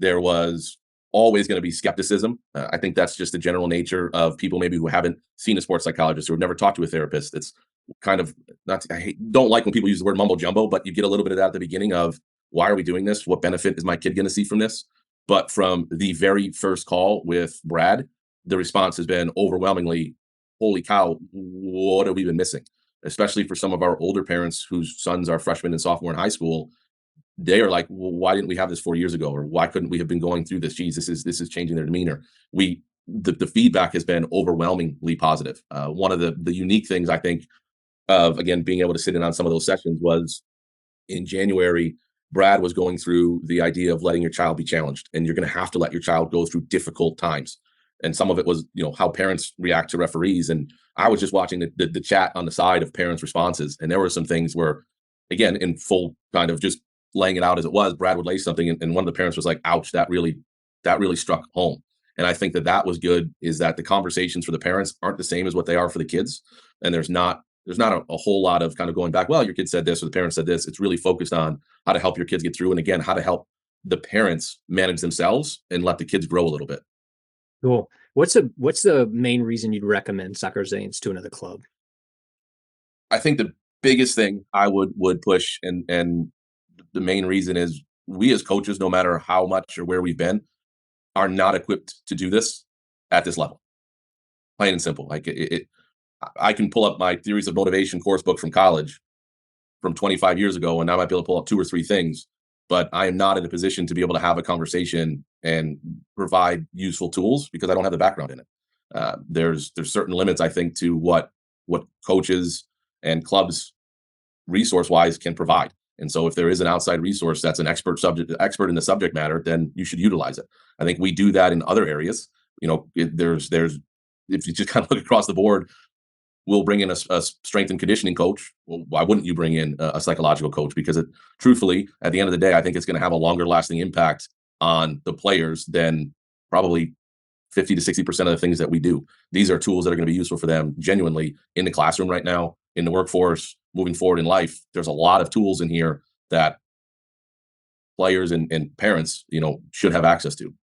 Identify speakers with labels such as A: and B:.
A: There was always going to be skepticism. I think that's just the general nature of people maybe who haven't seen a sports psychologist or have never talked to a therapist. It's kind of not, don't like when people use the word mumbo jumbo, but you get a little bit of that at the beginning of why are we doing this? What benefit is my kid going to see from this? But from the very first call with Brad, the response has been overwhelmingly, holy cow, what have we been missing? Especially for some of our older parents whose sons are freshmen and sophomore in high school. They are like, well, why didn't we have this 4 years ago? Or why couldn't we have been going through this? Geez, this is changing their demeanor. The feedback has been overwhelmingly positive. One of the unique things I think of, again, being able to sit in on some of those sessions was in January, Brad was going through the idea of letting your child be challenged, and you're going to have to let your child go through difficult times. And some of it was, how parents react to referees. And I was just watching the chat on the side of parents' responses, and there were some things where, again, in full kind of just laying it out as it was, Brad would lay something, and one of the parents was like, "Ouch, that really struck home." And I think that was good. Is that the conversations for the parents aren't the same as what they are for the kids, and there's not a whole lot of kind of going back, well, your kid said this or the parent said this. It's really focused on how to help your kids get through, and again, how to help the parents manage themselves and let the kids grow a little bit.
B: Cool. What's the main reason you'd recommend Säkerzys to another club?
A: I think the biggest thing I would push, and the main reason is we as coaches, no matter how much or where we've been, are not equipped to do this at this level. Plain and simple. Like I can pull up my theories of motivation course book from college from 25 years ago, and I might be able to pull up 2 or 3 things, but I am not in a position to be able to have a conversation and provide useful tools because I don't have the background in it. There's certain limits, I think, to what coaches and clubs resource wise can provide. And so if there is an outside resource that's an expert in the subject matter, then you should utilize it. I think we do that in other areas. There's if you just kind of look across the board, we'll bring in a strength and conditioning coach. Well, why wouldn't you bring in a psychological coach? Because truthfully, at the end of the day, I think it's going to have a longer lasting impact on the players than probably 50 to 60% of the things that we do. These are tools that are going to be useful for them genuinely in the classroom right now, in the workforce, moving forward in life. There's a lot of tools in here that players and parents, should have access to.